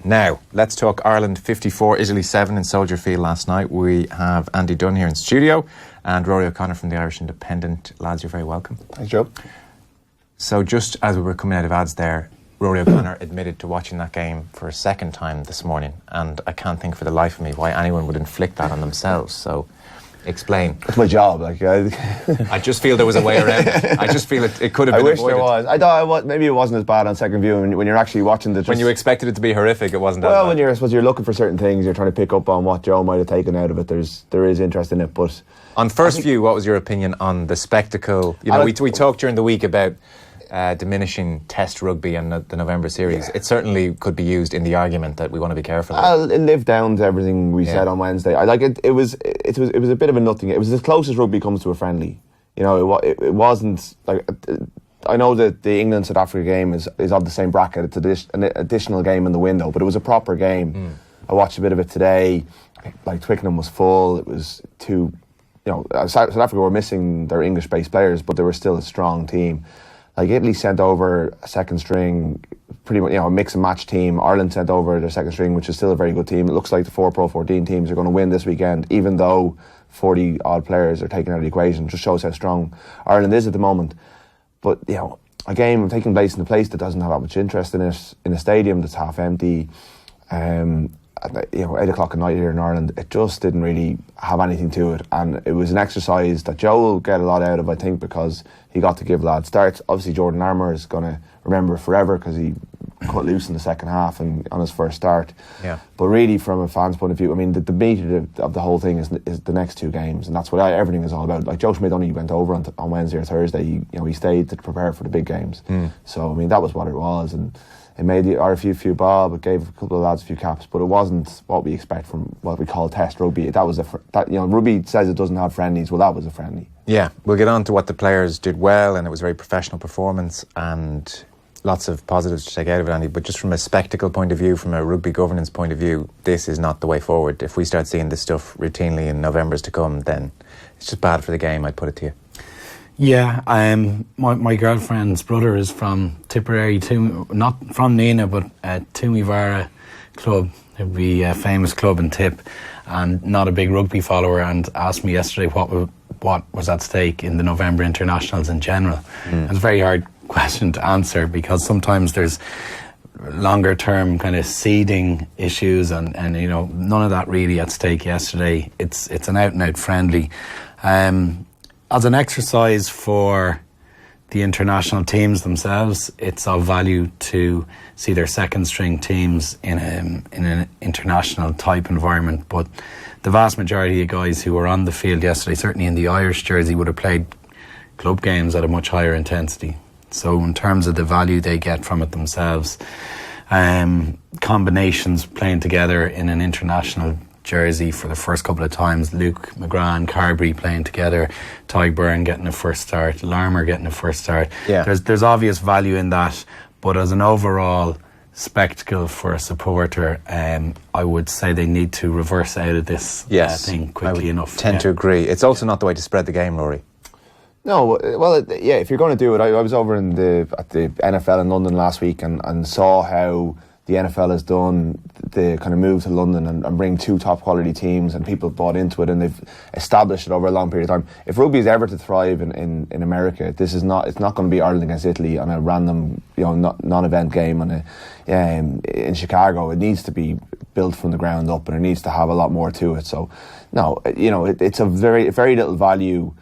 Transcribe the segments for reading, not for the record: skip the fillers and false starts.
Now, let's talk Ireland 54, Italy 7 in Soldier Field last night. We have Andy Dunne here in studio and Rory O'Connor from the Irish Independent. Lads, you're very welcome. Thanks, Joe. So just as we were coming out of ads there, Rory O'Connor admitted to watching that game for a second time this morning, and I can't think for the life of me why anyone would inflict that on themselves. So explain. It's my job. I just feel there was a way around it. I just feel it could have been avoided. I wish there was. I thought maybe it wasn't as bad on second view when you're actually watching the. When you expected it to be horrific, it wasn't. Well, when you're looking for certain things, you're trying to pick up on what Joe might have taken out of it. There is interest in it, but on first view, what was your opinion on the spectacle? You know, we talked during the week about diminishing Test rugby and the November series. Yeah. It certainly could be used in the argument that we want to be careful. It lived down to everything we said on Wednesday. I like it. It was a bit of a nothing. It was as close as rugby comes to a friendly. You know, it wasn't like. I know that the England South Africa game is of the same bracket. It's an additional game in the window, but it was a proper game. I watched a bit of it today. Like Twickenham was full. It was too. You know, South Africa were missing their English-based players, but they were still a strong team. Like Italy sent over a second string, pretty much, a mix and match team. Ireland sent over their second string, which is still a very good team. It looks like the 4 Pro 14 teams are going to win this weekend, even though 40 odd players are taken out of the equation. It just shows how strong Ireland is at the moment. But a game taking place in a place that doesn't have that much interest in it, in a stadium that's half empty. At 8 o'clock at night here in Ireland, it just didn't really have anything to it, and it was an exercise that Joe will get a lot out of, I think, because he got to give lads starts. Obviously Jordan Larmour is going to remember it forever because he cut loose in the second half and on his first start. Yeah. But really, from a fan's point of view, I mean, the meat of the whole thing is the next two games, and that's what everything is all about. Like Joe Schmidt only went over on Wednesday or Thursday. He stayed to prepare for the big games. So I mean, that was what it was, and it made the RFU bob. It gave a couple of lads a few caps, but it wasn't what we expect from what we call Test rugby. That was rugby says it doesn't have friendlies. Well, that was a friendly. Yeah, we'll get on to what the players did well, and it was a very professional performance, and lots of positives to take out of it, Andy. But just from a spectacle point of view, from a rugby governance point of view, this is not the way forward. If we start seeing this stuff routinely in Novembers to come, then it's just bad for the game. I'd put it to you. Yeah, my girlfriend's brother is from Tipperary, not from Nina, but Tumivara Club. It would be a famous club in Tip, and not a big rugby follower, and asked me yesterday what was at stake in the November internationals in general. It's a very hard question to answer, because sometimes there's longer term kind of seeding issues, and none of that really at stake yesterday. It's an out and out friendly. As an exercise for the international teams themselves, it's of value to see their second string teams in an international type environment. But the vast majority of guys who were on the field yesterday, certainly in the Irish jersey, would have played club games at a much higher intensity. So in terms of the value they get from it themselves, combinations playing together in an international jersey for the first couple of times, Luke McGrath and Carberry playing together, Ty Byrne getting a first start, Larmour getting a first start. Yeah. There's obvious value in that, but as an overall spectacle for a supporter, I would say they need to reverse out of this thing quickly enough. Tend to agree. It's also not the way to spread the game, Rory. No, well, if you're going to do it, I was over at the NFL in London last week and saw how the NFL has done the kind of move to London and bring two top quality teams, and people have bought into it, and they've established it over a long period of time. If rugby is ever to thrive in America, it's not going to be Ireland against Italy on a random non-event game in Chicago. It needs to be built from the ground up, and it needs to have a lot more to it. So no, it's a very little value.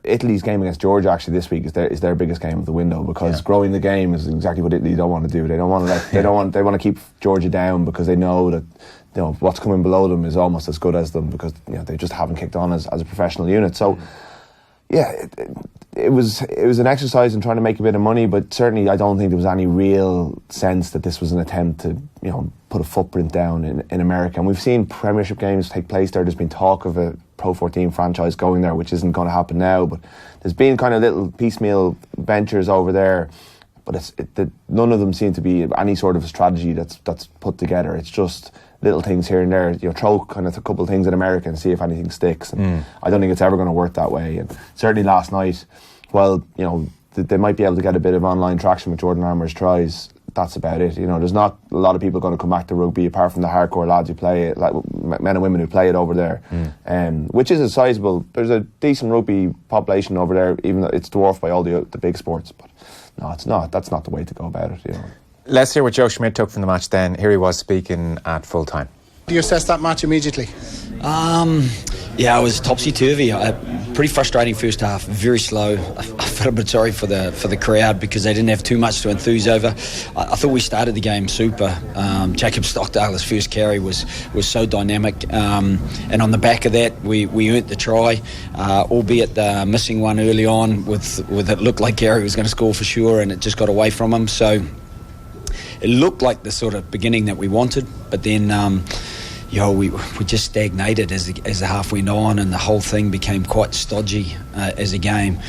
Italy's game against Georgia actually this week is their biggest game of the window, because growing the game is exactly what Italy don't want to do. They don't want to they want to keep Georgia down, because they know that what's coming below them is almost as good as them, because they just haven't kicked on as a professional unit. So it was an exercise in trying to make a bit of money, but certainly I don't think there was any real sense that this was an attempt to put a footprint down in America. And we've seen Premiership games take place there. There's been talk of a Pro 14 franchise going there, which isn't going to happen now, but there's been kind of little piecemeal ventures over there, but none of them seem to be any sort of a strategy that's put together. It's just little things here and there. Throw kind of a couple of things in America and see if anything sticks. And I don't think it's ever going to work that way. And certainly last night, while they might be able to get a bit of online traction with Jordan Larmour's tries, that's about it. You know, there's not a lot of people going to come back to rugby apart from the hardcore lads who play it, like men and women who play it over there, which is a sizable. There's a decent rugby population over there, even though it's dwarfed by all the big sports. But no, it's not. That's not the way to go about it. You know. Let's hear what Joe Schmidt took from the match. Then here he was speaking at full time. Do you assess that match immediately? Yeah, it was topsy-turvy. Pretty frustrating first half, very slow. I felt a bit sorry for the crowd because they didn't have too much to enthuse over. I thought we started the game super. Jacob Stockdale's first carry was so dynamic, and on the back of that we earned the try, albeit missing one early on with it looked like Gary was going to score for sure, and it just got away from him. So it looked like the sort of beginning that we wanted, but then we just stagnated as the half went on, and the whole thing became quite stodgy as a game.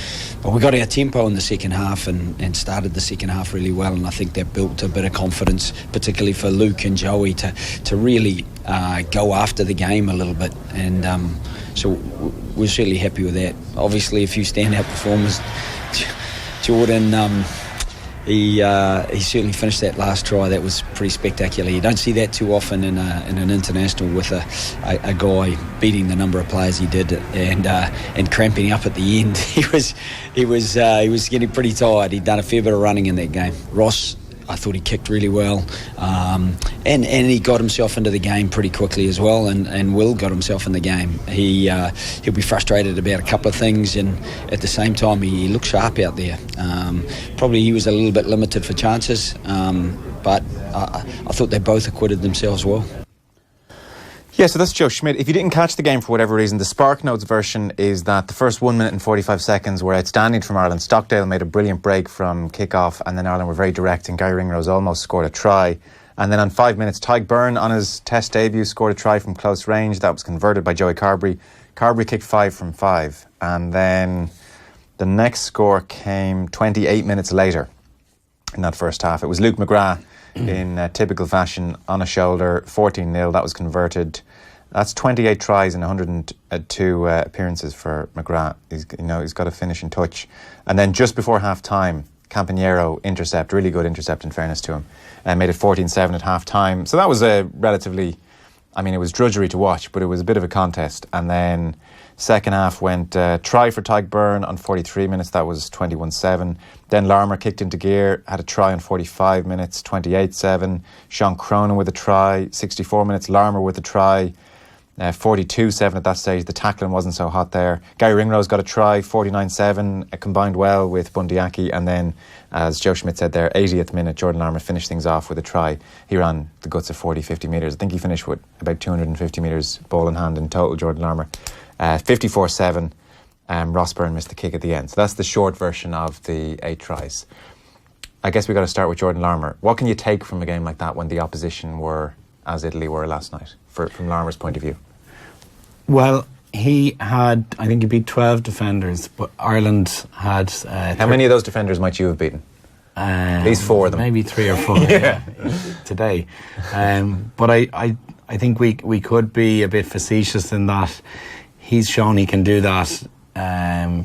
But we got our tempo in the second half and started the second half really well, and I think that built a bit of confidence, particularly for Luke and Joey to really go after the game a little bit, and so we're certainly happy with that. Obviously a few standout performers. Jordan, he certainly finished that last try. That was pretty spectacular. You don't see that too often in an international with a guy beating the number of players he did and cramping up at the end. He was getting pretty tired. He'd done a fair bit of running in that game. Ross, I thought he kicked really well, and he got himself into the game pretty quickly as well, and Will got himself in the game. He'll be frustrated about a couple of things, and at the same time he looked sharp out there. Probably he was a little bit limited for chances, but I thought they both acquitted themselves well. Yeah, so that's Joe Schmidt. If you didn't catch the game for whatever reason, the Spark Notes version is that the first 1 minute and 45 seconds were outstanding from Ireland. Stockdale made a brilliant break from kick-off, and then Ireland were very direct, and Gary Ringrose almost scored a try. And then on 5 minutes, Tadhg Byrne, on his test debut, scored a try from close range. That was converted by Joey Carberry. Carberry kicked 5 from 5. And then the next score came 28 minutes later in that first half. It was Luke McGrath in typical fashion on a shoulder, 14-0. That was converted. That's 28 tries in 102 appearances for McGrath. He's got a finishing touch. And then just before half-time, Campanero intercept, really good intercept in fairness to him, and made it 14-7 at half-time. So that was a relatively, it was drudgery to watch, but it was a bit of a contest. And then second half went try for Tadhg Byrne on 43 minutes. That was 21-7. Then Larmour kicked into gear, had a try on 45 minutes, 28-7. Sean Cronin with a try, 64 minutes. Larmour with a try, 42-7 at that stage. The tackling wasn't so hot there. Gary Ringrose got a try, 49-7, combined well with Bundyaki, and then, as Joe Schmidt said there, 80th minute, Jordan Larmour finished things off with a try. He ran the guts of 40-50 metres. I think he finished with about 250 metres ball in hand in total, Jordan Larmour. 54-7, Ross Byrne missed the kick at the end. So that's the short version of the 8 tries. I guess we've got to start with Jordan Larmour. What can you take from a game like that when the opposition were as Italy were last night, from Larmour's point of view? Well, he beat 12 defenders, but Ireland had... How many of those defenders might you have beaten? At least 4 of them. Maybe 3 or 4 today. But I think we could be a bit facetious in that he's shown he can do that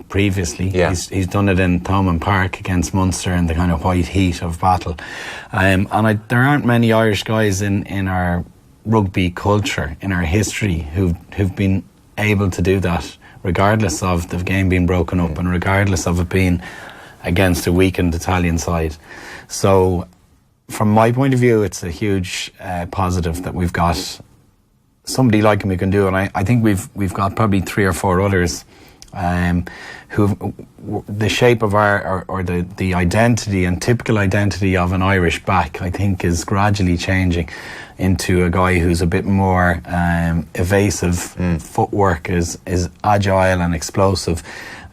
previously. Yeah. He's done it in Thomond Park against Munster in the kind of white heat of battle. There aren't many Irish guys in our rugby culture, in our history, who've been able to do that, regardless of the game being broken up and regardless of it being against a weakened Italian side. So from my point of view, it's a huge positive that we've got somebody like him who can do it. And I think we've got probably 3 or 4 others who the shape of or the identity and typical identity of an Irish back, I think, is gradually changing into a guy who's a bit more evasive, footwork is agile and explosive.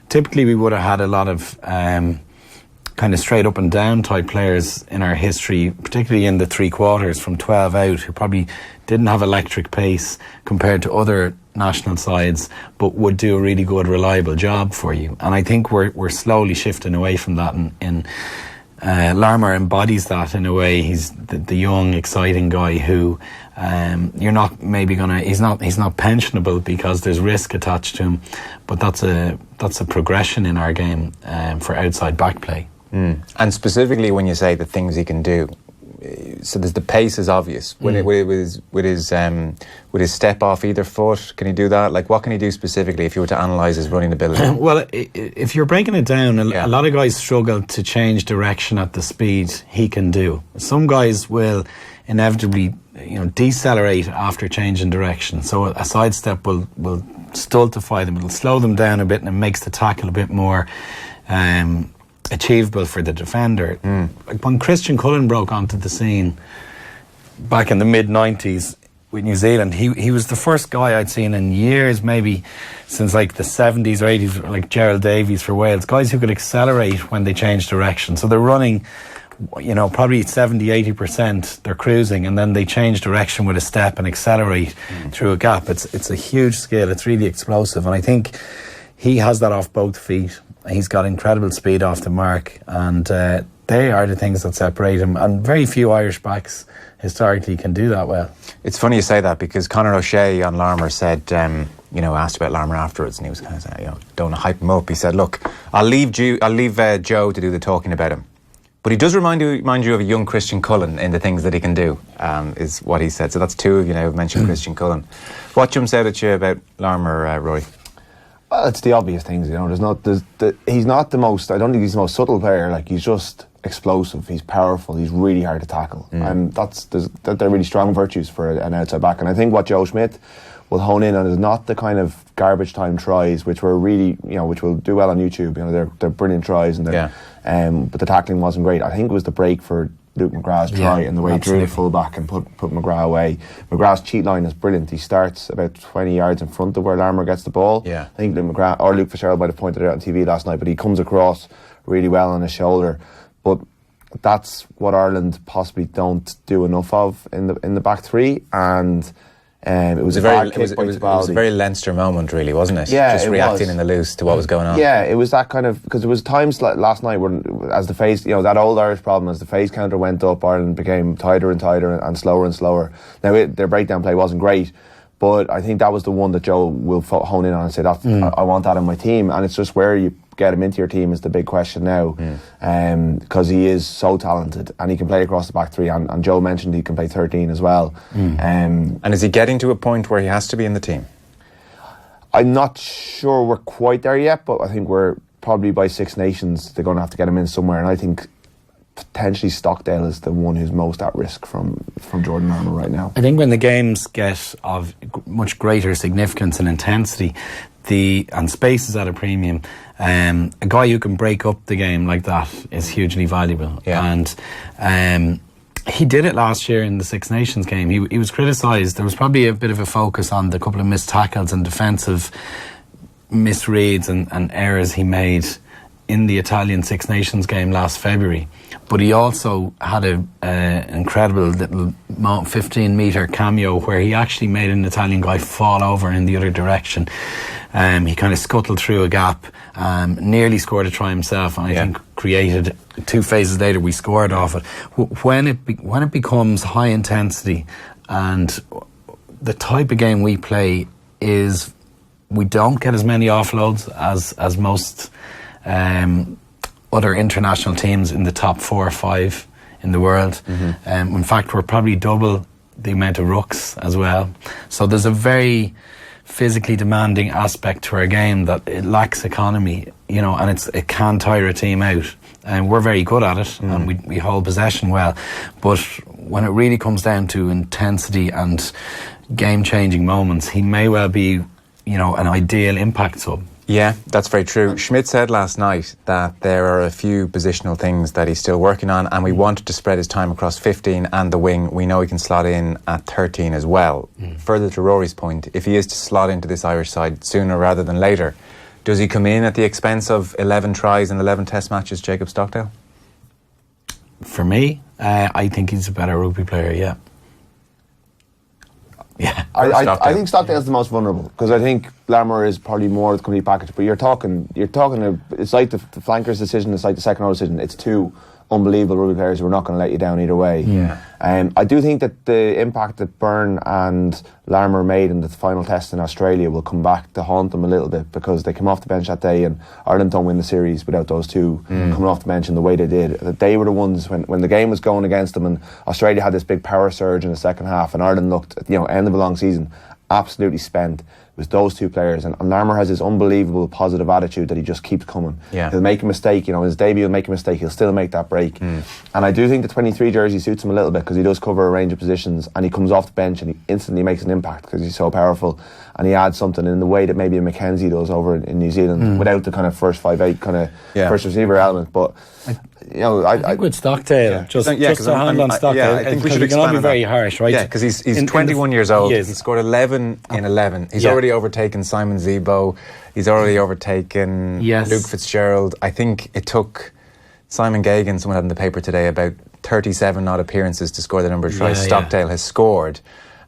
Typically we would have had a lot of kind of straight up and down type players in our history, particularly in the 3 quarters from 12 out, who probably didn't have electric pace compared to other national sides, but would do a really good, reliable job for you. And I think we're slowly shifting away from that, and Larmour embodies that in a way. He's the young, exciting guy who you're not maybe gonna. He's not pensionable because there's risk attached to him, but that's a progression in our game for outside back play. And specifically when you say the things he can do, so there's the pace is obvious. With his step off either foot, can he do that? Like, what can he do specifically if you were to analyse his running ability? Well, if you're breaking it down, a lot of guys struggle to change direction at the speed he can do. Some guys will inevitably, decelerate after changing direction. So a sidestep will stultify them. It'll slow them down a bit, and it makes the tackle a bit more achievable for the defender. Like when Christian Cullen broke onto the scene back in the mid-90s with New Zealand, he was the first guy I'd seen in years, maybe since like the 70s or 80s, like Gerald Davies for Wales, guys who could accelerate when they changed direction. So they're running, probably 70-80%, they're cruising, and then they change direction with a step and accelerate through a gap. It's a huge skill. It's really explosive, and I think he has that off both feet. He's got incredible speed off the mark, and they are the things that separate him, and very few Irish backs historically can do that well. It's funny you say that, because Conor O'Shea on Larmour said, asked about Larmour afterwards, and he was kind of saying, don't hype him up. He said, look, I'll leave Joe to do the talking about him. But he does remind you of a young Christian Cullen in the things that he can do, is what he said. So that's two of you now who've mentioned Christian Cullen. What jumps out at you about Larmour, Roy? Well, it's the obvious things, he's not the most, I don't think he's the most subtle player. Like, he's just explosive, he's powerful, he's really hard to tackle. And they're really strong virtues for an outside back. And I think what Joe Schmidt will hone in on is not the kind of garbage time tries, which were really, which will do well on YouTube. They're brilliant tries, and but the tackling wasn't great. I think it was the break for Luke McGrath's try and the way he drew the full back and put McGrath away. McGrath's cheat line is brilliant. He starts about 20 yards in front of where Larmour gets the ball. I think Luke McGrath or Luke Farrell might have pointed it out on TV last night, but he comes across really well on his shoulder. But that's what Ireland possibly don't do enough of in the back three, and it was a very Leinster moment, really, wasn't it? Yeah, just reacting in the loose to what was going on. Yeah, it was that kind of, because there was times like last night when, as the phase, that old Irish problem, as the phase counter went up, Ireland became tighter and tighter and slower and slower. Now their breakdown play wasn't great, but I think that was the one that Joe will hone in on and say, I want that in my team. And it's just where you get him into your team is the big question now, because he is so talented and he can play across the back three, and Joe mentioned he can play 13 as well. And is he getting to a point where he has to be in the team? I'm not sure we're quite there yet, but I think we're probably by Six Nations they're going to have to get him in somewhere, and I think potentially Stockdale is the one who's most at risk from Jordan Larmour right now. I think when the games get of much greater significance and intensity, and space is at a premium, a guy who can break up the game like that is hugely valuable. And he did it last year in the Six Nations game. He was criticised. There was probably a bit of a focus on the couple of missed tackles and defensive misreads and errors he made in the Italian Six Nations game last February. But he also had an incredible little 15-metre cameo where he actually made an Italian guy fall over in the other direction. He kind of scuttled through a gap, nearly scored a try himself, and I think created, 2 phases later we scored off it. When it becomes high intensity, and the type of game we play is we don't get as many offloads as most other international teams in the top 4 or 5 in the world. In fact, we're probably double the amount of rucks as well. So there's a very physically demanding aspect to our game that it lacks economy, and it can tire a team out. And we're very good at it, and we hold possession well. But when it really comes down to intensity and game-changing moments, he may well be, an ideal impact sub. Yeah, that's very true. Schmidt said last night that there are a few positional things that he's still working on, and we wanted to spread his time across 15 and the wing. We know he can slot in at 13 as well. Further to Rory's point, if he is to slot into this Irish side sooner rather than later, does he come in at the expense of 11 tries and 11 test matches, Jacob Stockdale? For me, I think he's a better rugby player, yeah. Yeah, I think Stockdale's the most vulnerable, because I think Larmour is probably more the complete package. But you're talking. It's like the flanker's decision. It's like the second row decision. It's 2 unbelievable rugby players who are not going to let you down either way. Yeah. I do think that the impact that Byrne and Larmour made in the final test in Australia will come back to haunt them a little bit, because they came off the bench that day, and Ireland don't win the series without those two coming off the bench in the way they did. They were the ones, when the game was going against them and Australia had this big power surge in the second half and Ireland looked, end of a long season, absolutely spent. It was those two players, and Larmour has this unbelievable positive attitude that he just keeps coming. Yeah. He'll make a mistake, in his debut he'll make a mistake, he'll still make that break. And I do think the 23 jersey suits him a little bit, because he does cover a range of positions, and he comes off the bench and he instantly makes an impact because he's so powerful, and he adds something in the way that maybe a McKenzie does over in New Zealand, without the kind of first 5'8" kind of first receiver element. But I think with Stockdale, just to hand on Stockdale, I think we should we can all be very harsh, right? Yeah, because he's 21 years old. He scored 11 in 11. He's already overtaken Simon Zebo. He's already overtaken Luke Fitzgerald. I think it took Simon Gagan, someone had in the paper today, about 37 odd appearances to score the number of tries Stockdale has scored.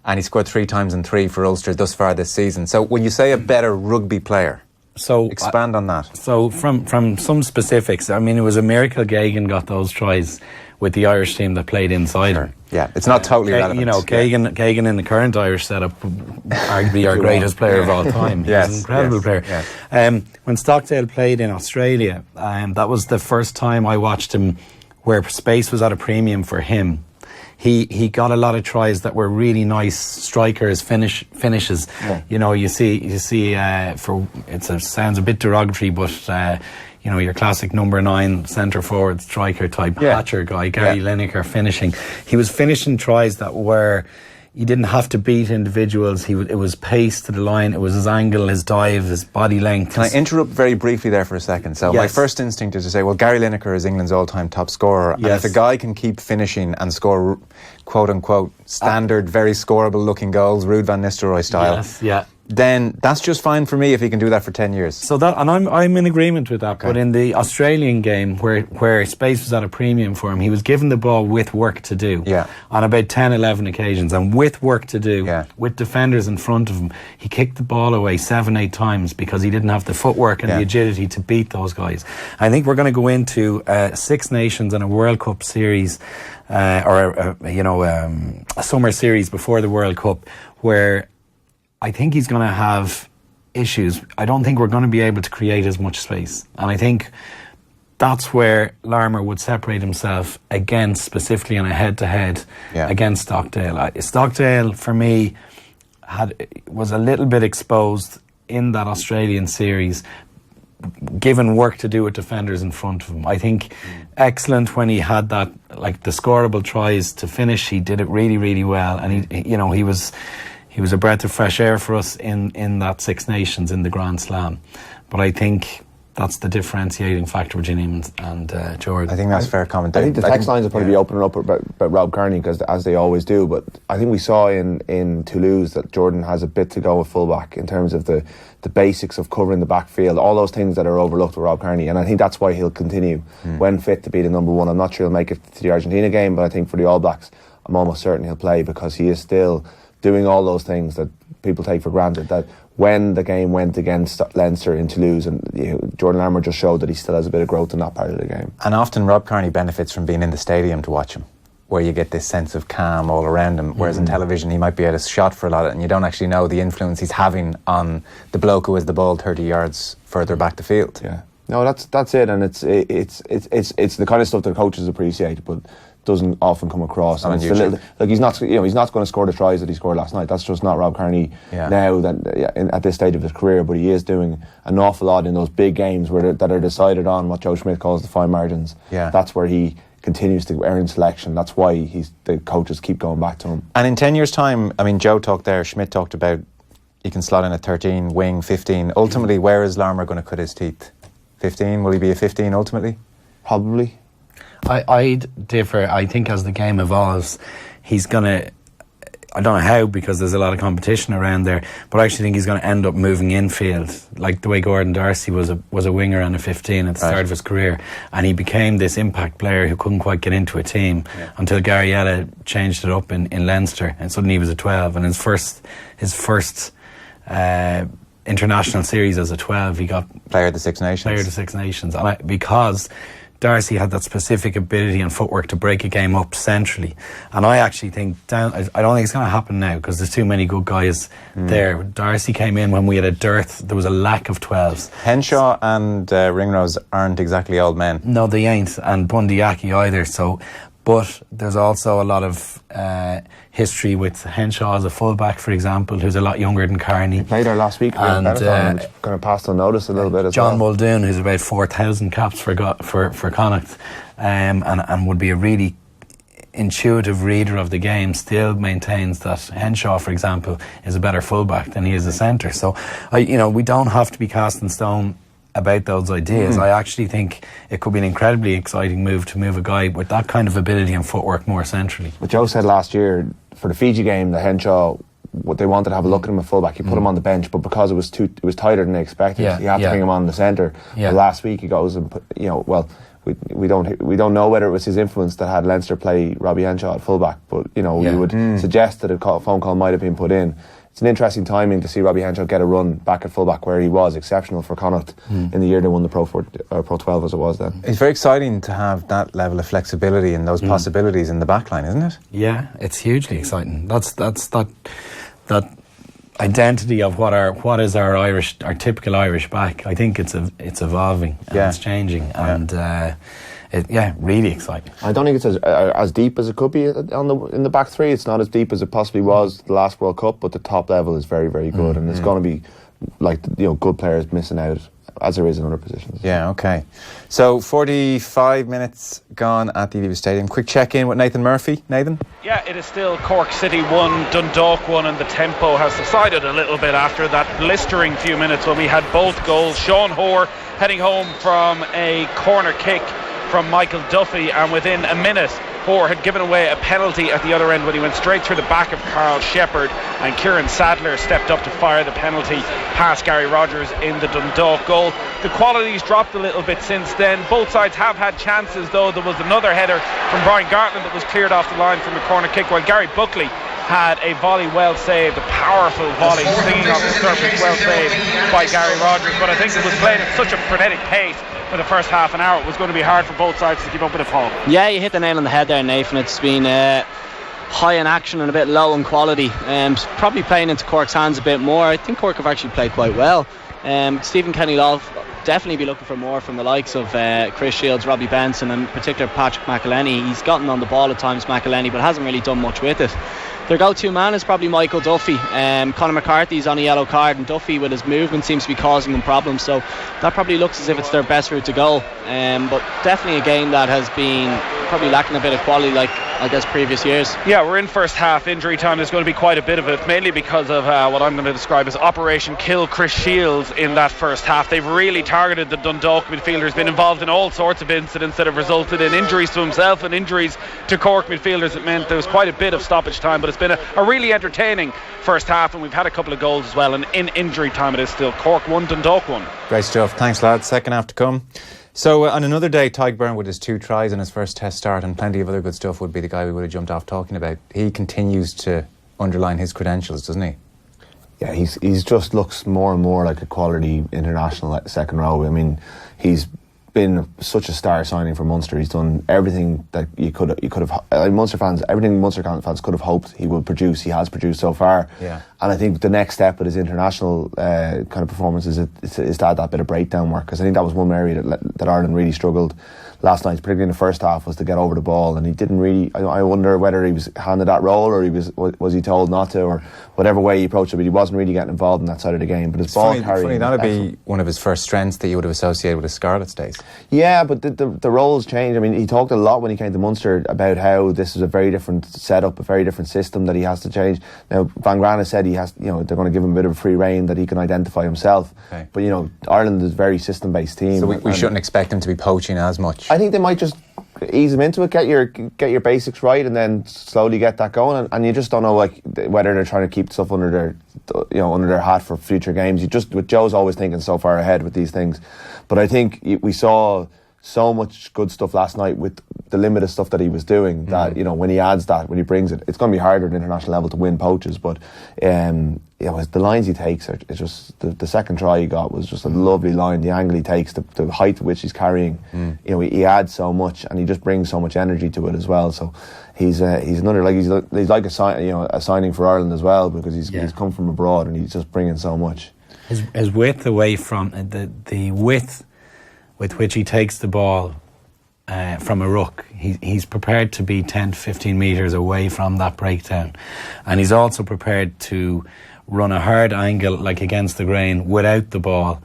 And he scored 3 times and 3 for Ulster thus far this season. So when you say a better rugby player, so expand on that. So from some specifics, I mean, it was a miracle Gagan got those tries with the Irish team that played inside him. Yeah, it's not totally relevant. Gagan in the current Irish setup, arguably our greatest player of all time. He's an incredible player. Yes. When Stockdale played in Australia, that was the first time I watched him where space was at a premium for him. He got a lot of tries that were really nice strikers finishes. Yeah. You see sounds a bit derogatory, but your classic number 9 centre forward striker type Hatcher guy, Gary Lineker finishing. He was finishing tries that were, you didn't have to beat individuals. It was pace to the line. It was his angle, his dive, his body length. Can I interrupt very briefly there for a second? So my first instinct is to say, well, Gary Lineker is England's all-time top scorer. And if a guy can keep finishing and score, quote-unquote, standard, very scoreable looking goals, Ruud van Nistelrooy style, then that's just fine for me if he can do that for 10 years. So that, and I'm in agreement with that. Okay. But in the Australian game, where space was at a premium for him, he was given the ball with work to do on about 10, 11 occasions, and with work to do, with defenders in front of him, he kicked the ball away 7, 8 times because he didn't have the footwork and the agility to beat those guys. I think we're going to go into Six Nations and a World Cup series, or a summer series before the World Cup, where I think he's going to have issues. I don't think we're going to be able to create as much space. And I think that's where Larmour would separate himself against, specifically on a head-to-head against Stockdale. Stockdale, for me, was a little bit exposed in that Australian series, given work to do with defenders in front of him. I think excellent when he had that, like the scoreable tries to finish. He did it really, really well. And he was a breath of fresh air for us in that Six Nations in the Grand Slam. But I think that's the differentiating factor between him and Jordan. I think that's a fair comment. I think the text lines will probably be opening up about Rob Kearney, because as they always do. But I think we saw in Toulouse that Jordan has a bit to go with fullback in terms of the basics of covering the backfield, all those things that are overlooked with Rob Kearney. And I think that's why he'll continue when fit to be the number 1. I'm not sure he'll make it to the Argentina game, but I think for the All Blacks, I'm almost certain he'll play, because he is still doing all those things that people take for granted, that when the game went against Leinster in Toulouse, and Jordan Larmour just showed that he still has a bit of growth in that part of the game. And often Rob Kearney benefits from being in the stadium to watch him, where you get this sense of calm all around him, whereas in television he might be at a shot for a lot of it, and you don't actually know the influence he's having on the bloke who has the ball 30 yards further back the field. Yeah, no, that's it, and it's the kind of stuff that coaches appreciate, but doesn't often come across. And it's he's not going to score the tries that he scored last night. That's just not Rob Kearney now at this stage of his career. But he is doing an awful lot in those big games that are decided on what Joe Schmidt calls the fine margins. Yeah. That's where he continues to earn selection. That's why the coaches keep going back to him. And in 10 years' time, I mean, Joe talked there, Schmidt talked about he can slot in at 13, wing, 15. Ultimately, where is Larmour going to cut his teeth? 15? Will he be a 15 ultimately? Probably. I'd differ. I think as the game evolves, he's going to, I don't know how, because there's a lot of competition around there, but I actually think he's going to end up moving infield, like the way Gordon Darcy was a winger and a 15 at the start of his career, and he became this impact player who couldn't quite get into a team until Gary Ella changed it up in Leinster, and suddenly he was a 12, and his first international series as a 12, he got Player of the Six Nations. And because Darcy had that specific ability and footwork to break a game up centrally. And I actually think, I don't think it's going to happen now because there's too many good guys there. Darcy came in when we had a dearth, there was a lack of 12s. Henshaw and Ringrose aren't exactly old men. No, they ain't, and Bundyaki either. So, but there's also a lot of history with Henshaw as a fullback, for example, who's a lot younger than Carney. He played there last week, and kind of passed unnoticed a little bit as John well. Muldoon, who's about 4,000 caps for Connacht, and would be a really intuitive reader of the game, still maintains that Henshaw, for example, is a better fullback than he is a centre. So, we don't have to be cast in stone about those ideas. I actually think it could be an incredibly exciting move to move a guy with that kind of ability and footwork more centrally. But Joe said last year for the Fiji game that Henshaw, what they wanted to have a look at him at fullback, he put him on the bench, but because it was tighter than they expected, he had to bring him on the centre. But last week he goes and put, we don't know whether it was his influence that had Leinster play Robbie Henshaw at fullback, but we would suggest that a phone call might have been put in. It's an interesting timing to see Robbie Henshaw get a run back at fullback where he was exceptional for Connacht in the year they won the Pro 12 as it was then. It's very exciting to have that level of flexibility and those possibilities in the backline, isn't it? Yeah, it's hugely exciting. That's that identity of what is our typical Irish back. I think it's evolving and it's changing and really exciting. I don't think it's as deep as it could be in the back three. It's not as deep as it possibly was the last World Cup, but the top level is very, very good, and it's going to be good players missing out as there is in other positions. Yeah, okay. So 45 minutes gone at the Aviva Stadium. Quick check-in with Nathan Murphy. Nathan? Yeah, it is still Cork City 1, Dundalk 1, and the tempo has subsided a little bit after that blistering few minutes when we had both goals. Sean Hoare heading home from a corner kick from Michael Duffy, and within a minute Hoare had given away a penalty at the other end when he went straight through the back of Carl Shepherd, and Kieran Sadler stepped up to fire the penalty past Gary Rogers in the Dundalk goal. The quality's dropped a little bit since then. Both sides have had chances, though. There was another header from Brian Gartland that was cleared off the line from the corner kick, while Gary Buckley had a volley well saved, a powerful volley singing off the surface, well saved by Gary Rogers. But I think it was played at such a frenetic pace for the first half an hour, it was going to be hard for both sides to keep up with it, Paul. Yeah, you hit the nail on the head there, Nathan. It's been high in action and a bit low in quality. Probably playing into Cork's hands a bit more. I think Cork have actually played quite well. Stephen Kenny-Love definitely be looking for more from the likes of Chris Shields, Robbie Benson, and in particular Patrick McElhenney. He's gotten on the ball at times, McElhenney, but hasn't really done much with it. Their go-to man is probably Michael Duffy. Conor McCarthy's on a yellow card, and Duffy with his movement seems to be causing them problems, so that probably looks as if it's their best route to goal. But definitely a game that has been probably lacking a bit of quality, like I guess previous years. Yeah, we're in first half injury time. There's going to be quite a bit of it, mainly because of what I'm going to describe as Operation Kill Chris Shields in that first half. They've really targeted the Dundalk midfielder. He's been involved in all sorts of incidents that have resulted in injuries to himself and injuries to Cork midfielders. It meant there was quite a bit of stoppage time, but it's been a really entertaining first half, and we've had a couple of goals as well, and in injury time it is still Cork 1, Dundalk 1. Great stuff. Thanks, lads. Second half to come. So on another day, Tyke Byrne with his 2 tries in his first test start, and plenty of other good stuff, would be the guy we would have jumped off talking about. He continues to underline his credentials, doesn't he? Yeah, he's just looks more and more like a quality international second row. I mean, he's been such a star signing for Munster. He's done everything that you could have. Munster fans, everything Munster fans could have hoped he would produce. He has produced so far. Yeah. And I think the next step with his international kind of performance is to add that bit of breakdown work, because I think that was one area that Ireland really struggled last night, particularly in the first half, was to get over the ball, and he didn't really. I wonder whether he was handed that role, or was he told not to, or whatever way he approached it, but he wasn't really getting involved in that side of the game. But his ball carrying, that would be one of his first strengths that you would have associated with his Scarlets days. Yeah, but the roles changed. I mean, he talked a lot when he came to Munster about how this is a very different setup, a very different system that he has to change. Now, Van Graan has said he has, they're going to give him a bit of free rein that he can identify himself. Okay. But Ireland is a very system-based team. So we shouldn't expect him to be poaching as much. I think they might just ease him into it, get your basics right, and then slowly get that going. And you just don't know whether they're trying to keep stuff under their hat for future games. With Joe's always thinking so far ahead with these things. But I think we saw so much good stuff last night with the limited stuff that he was doing, that, you know, when he adds that, when he brings it, it's going to be harder at international level to win poaches, but you know, the lines he takes are, it's just, the second try he got was just a lovely line, the angle he takes, the height at which he's carrying, you know, he adds so much, and he just brings so much energy to it as well. So he's another, like, he's like a signing for Ireland as well, because he's come from abroad and he's just bringing so much. His width away from the width with which he takes the ball from a ruck, he's prepared to be 10 to 15 metres away from that breakdown, and he's also prepared to run a hard angle, like against the grain, without the ball.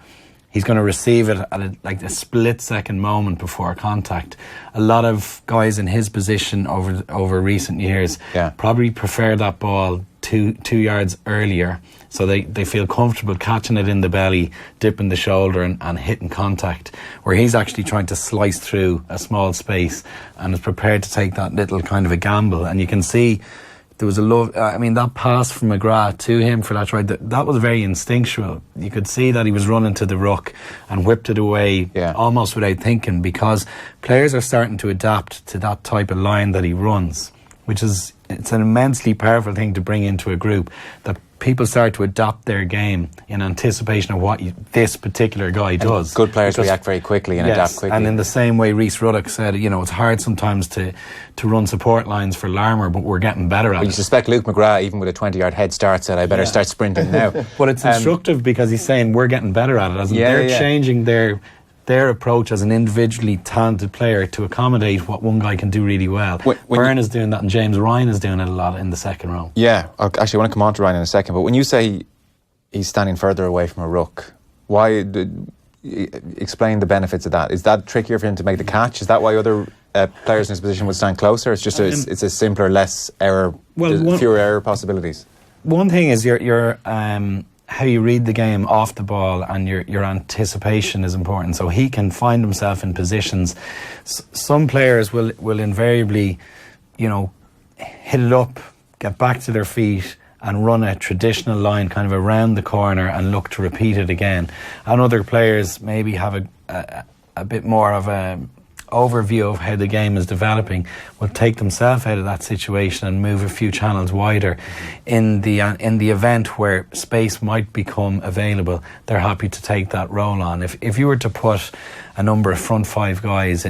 He's going to receive it at a split-second moment before contact. A lot of guys in his position over recent years probably prefer that ball 2 yards earlier, so they feel comfortable catching it in the belly, dipping the shoulder and hitting contact, where he's actually trying to slice through a small space and is prepared to take that little kind of a gamble. And you can see there was that pass from McGrath to him for that try, that was very instinctual. You could see that he was running to the ruck and whipped it away almost without thinking, because players are starting to adapt to that type of line that he runs, it's an immensely powerful thing to bring into a group, that people start to adapt their game in anticipation of what this particular guy does. Good players react very quickly and adapt quickly. And in the same way Rhys Ruddock said, you know, it's hard sometimes to run support lines for Larmour, but we're getting better at it. You suspect Luke McGrath, even with a 20-yard head start, said, I better start sprinting now. But it's instructive, because he's saying we're getting better at it. They're changing their approach as an individually talented player to accommodate what one guy can do really well. Byrne is doing that, and James Ryan is doing it a lot in the second row. Yeah, actually I want to come on to Ryan in a second, but when you say he's standing further away from a ruck, explain the benefits of that. Is that trickier for him to make the catch? Is that why other players in his position would stand closer? It's just it's a simpler, less error, fewer error possibilities. One thing is your how you read the game off the ball, and your anticipation is important. So he can find himself in positions. Some players will invariably, you know, hit it up, get back to their feet, and run a traditional line kind of around the corner and look to repeat it again. And other players maybe have a bit more of a overview of how the game is developing, will take themselves out of that situation and move a few channels wider. In the event where space might become available, they're happy to take that role on. If you were to put a number of front five guys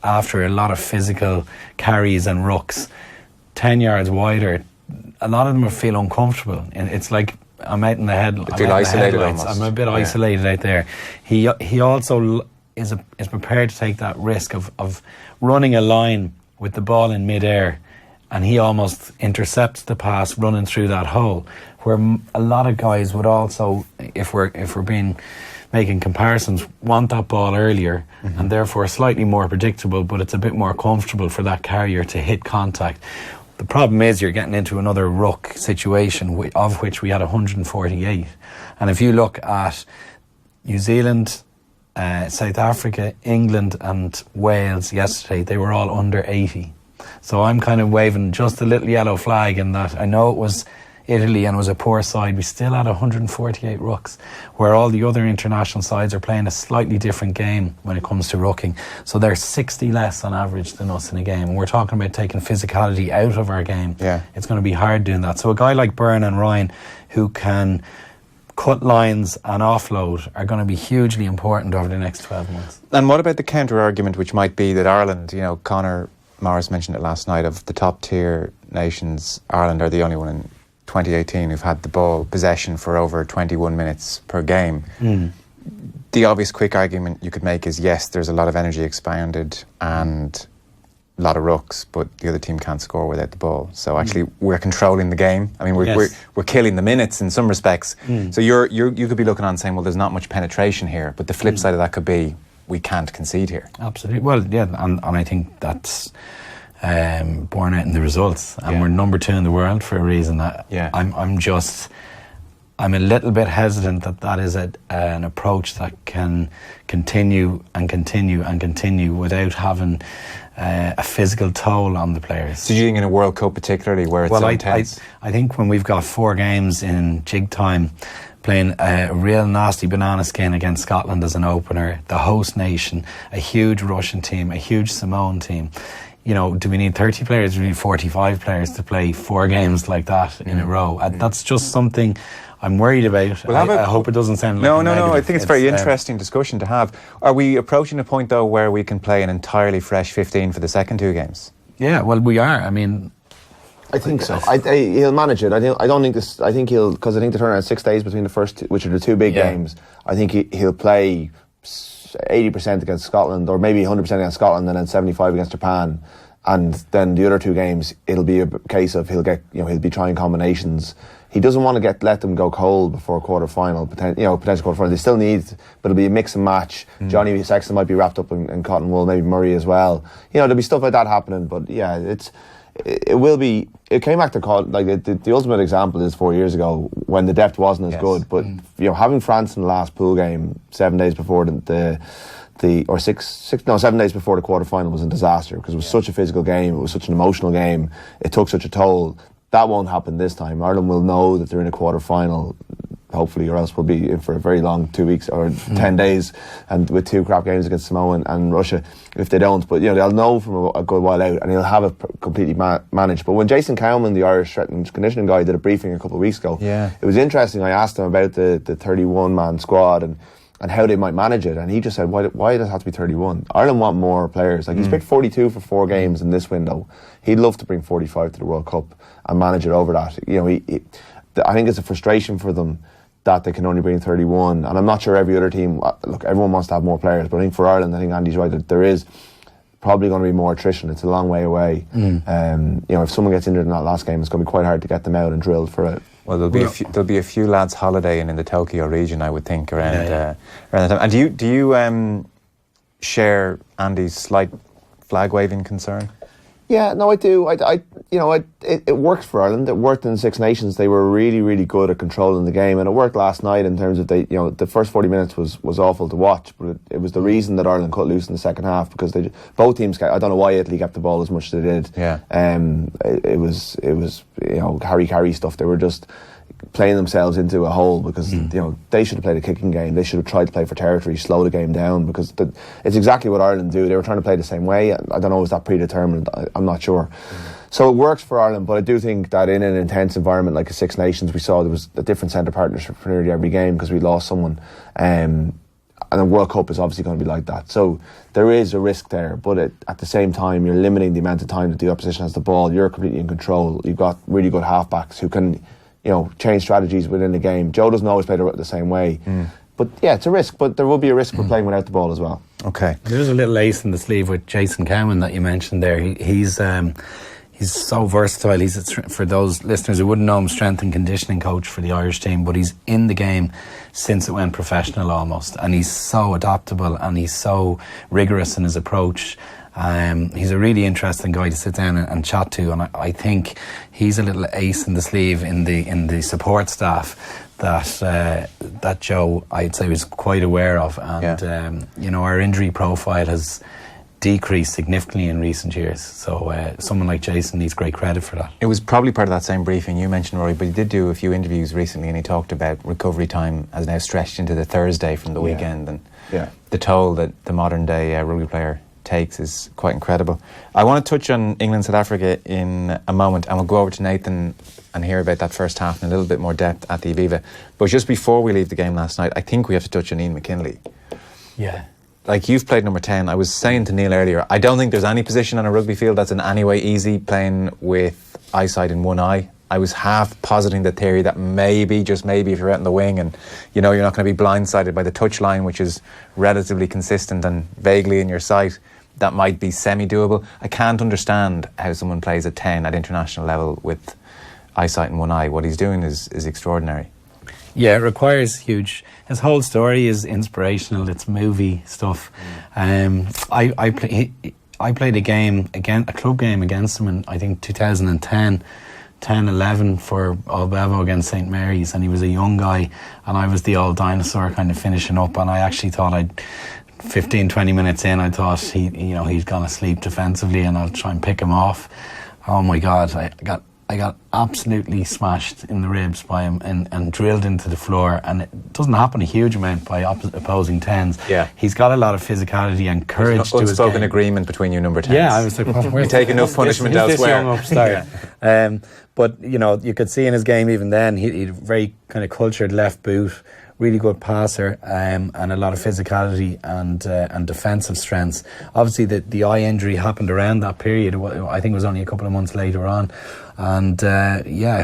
after a lot of physical carries and rucks 10 yards wider, a lot of them will feel uncomfortable, and it's like I'm out in the headlights. Feel isolated almost. I'm a bit isolated out there. He also is prepared to take that risk of running a line with the ball in mid-air, and he almost intercepts the pass running through that hole, where a lot of guys would also, if we're making comparisons, want that ball earlier, and therefore slightly more predictable, but it's a bit more comfortable for that carrier to hit contact. The problem is you're getting into another ruck situation, of which we had 148. And if you look at New Zealand, South Africa, England and Wales yesterday, they were all under 80. So I'm kind of waving just a little yellow flag in that. I know it was Italy and it was a poor side. We still had 148 rucks, where all the other international sides are playing a slightly different game when it comes to rucking. So they're 60 less on average than us in a game. And we're talking about taking physicality out of our game. Yeah. It's going to be hard doing that. So a guy like Byrne and Ryan, who can cut lines and offload, are going to be hugely important over the next 12 months. And what about the counter argument, which might be that Ireland, you know, Conor Morris mentioned it last night, of the top tier nations, Ireland are the only one in 2018 who've had the ball possession for over 21 minutes per game. The obvious quick argument you could make is, yes, there's a lot of energy expended and a lot of rucks, but the other team can't score without the ball. So actually we're controlling the game. I mean, we're killing the minutes in some respects. So you could be looking on and saying, well, there's not much penetration here, but the flip side of that could be, we can't concede here. Absolutely. Well, yeah, and I think that's borne out in the results, and we're number 2 in the world for a reason. I'm a little bit hesitant that is an approach that can continue and continue and continue without having a physical toll on the players. So do you think in a World Cup particularly, where it's so intense? I think when we've got 4 games in jig time, playing a real nasty banana skin against Scotland as an opener, the host nation, a huge Russian team, a huge Samoan team. You know, do we need 30 players? Do we need 45 players to play 4 games like that in a row? That's just something I'm worried about. I hope it doesn't sound like No. I think it's a very interesting discussion to have. Are we approaching a point, though, where we can play an entirely fresh 15 for the second 2 games? Yeah, well, we are. I mean, I think so. He'll manage it. I don't think this. I think he'll, because I think the turnaround 6 days between the first, which are the 2 big games. I think he'll play 80% against Scotland, or maybe 100% against Scotland, and then 75 against Japan. And then the other 2 games, it'll be a case of he'll be trying combinations. He doesn't want to let them go cold before quarter-final, potential quarter-final. They still need, but it'll be a mix and match. Johnny Sexton might be wrapped up in cotton wool, maybe Murray as well. You know, there'll be stuff like that happening. But yeah, it will be. It came back to the ultimate example is 4 years ago when the depth wasn't as good. But you know, having France in the last pool game 7 days before 7 days before the quarter-final was a disaster, because it was such a physical game, it was such an emotional game, it took such a toll. That won't happen this time. Ireland will know that they're in a quarter-final, hopefully, or else we'll be in for a very long 2 weeks or 10 days, and with 2 crap games against Samoa and Russia if they don't. But you know, they'll know from a good while out, and he'll have it completely managed. But when Jason Cowman, the Irish strength and conditioning guy, did a briefing a couple of weeks ago, it was interesting. I asked him about the 31-man squad and how they might manage it, and he just said, why does it have to be 31? Ireland want more players. Like, he's picked 42 for 4 games in this window. He'd love to bring 45 to the World Cup and manage it over that. You know, I think it's a frustration for them that they can only bring 31, and I'm not sure every other team, look, everyone wants to have more players, but I think for Ireland, I think Andy's right, that there is probably going to be more attrition. It's a long way away. You know, if someone gets injured in that last game, it's going to be quite hard to get them out and drilled for it. Well, there'll be a few lads holidaying in the Tokyo region, I would think, around that time. And do you share Andy's slight flag waving concern? Yeah, no, I do. It worked for Ireland. It worked in the Six Nations. They were really, really good at controlling the game, and it worked last night in terms of the first 40 minutes was awful to watch, but it was the reason that Ireland cut loose in the second half, because both teams. I don't know why Italy kept the ball as much as they did. Yeah. It was Harry Carey stuff. They were just playing themselves into a hole, because they should have played a kicking game. They should have tried to play for territory, slow the game down, because it's exactly what Ireland do. They were trying to play the same way. I don't know, is that predetermined? I'm not sure. So it works for Ireland, but I do think that in an intense environment like a Six Nations, we saw there was a different centre partnership for nearly every game because we lost someone. And the World Cup is obviously going to be like that. So there is a risk there, but at the same time, you're limiting the amount of time that the opposition has the ball. You're completely in control. You've got really good halfbacks who can, change strategies within the game. Joe doesn't always play the same way. But yeah, it's a risk, but there will be a risk for playing without the ball as well. Okay. There's a little ace in the sleeve with Jason Cowman that you mentioned there. He's so versatile. He's, for those listeners who wouldn't know him, strength and conditioning coach for the Irish team, but he's in the game since it went professional almost, and he's so adaptable and he's so rigorous in his approach. He's a really interesting guy to sit down and chat to, and I think he's a little ace in the sleeve in the support staff that Joe, I'd say, was quite aware of, and our injury profile has decreased significantly in recent years, so someone like Jason needs great credit for that. It was probably part of that same briefing you mentioned, Rory, but he did do a few interviews recently, and he talked about recovery time has now stretched into the Thursday from the weekend, and the toll that the modern day rugby player takes is quite incredible. I want to touch on England-South Africa in a moment, and we'll go over to Nathan and hear about that first half in a little bit more depth at the Aviva. But just before we leave the game last night, I think we have to touch on Ian McKinley. Yeah. Like, you've played number 10. I was saying to Neil earlier, I don't think there's any position on a rugby field that's in any way easy playing with eyesight in one eye. I was half positing the theory that maybe, just maybe, if you're out in the wing and you're not going to be blindsided by the touchline, which is relatively consistent and vaguely in your sight, that might be semi-doable. I can't understand how someone plays a 10 at international level with eyesight in one eye. What he's doing is extraordinary. Yeah, it requires huge. His whole story is inspirational. It's movie stuff. I played a club game against him in, I think, 2010, 10-11 for Albevo against St Mary's, and he was a young guy, and I was the old dinosaur kind of finishing up, and I actually thought 15-20 minutes in, I thought he's gone to sleep defensively and I'll try and pick him off. Oh my God, I got I got absolutely smashed in the ribs by him and drilled into the floor, and it doesn't happen a huge amount by opposing 10s. Yeah. He's got a lot of physicality and courage to his unspoken game. agreement between you number 10s. Yeah, I was like, well, you take enough punishment who's elsewhere. This young upstart? But, you know, you could see in his game even then, he'd very kind of cultured left boot, really good passer, and a lot of physicality and defensive strengths. Obviously, the eye injury happened around that period. I think it was only a couple of months later on. And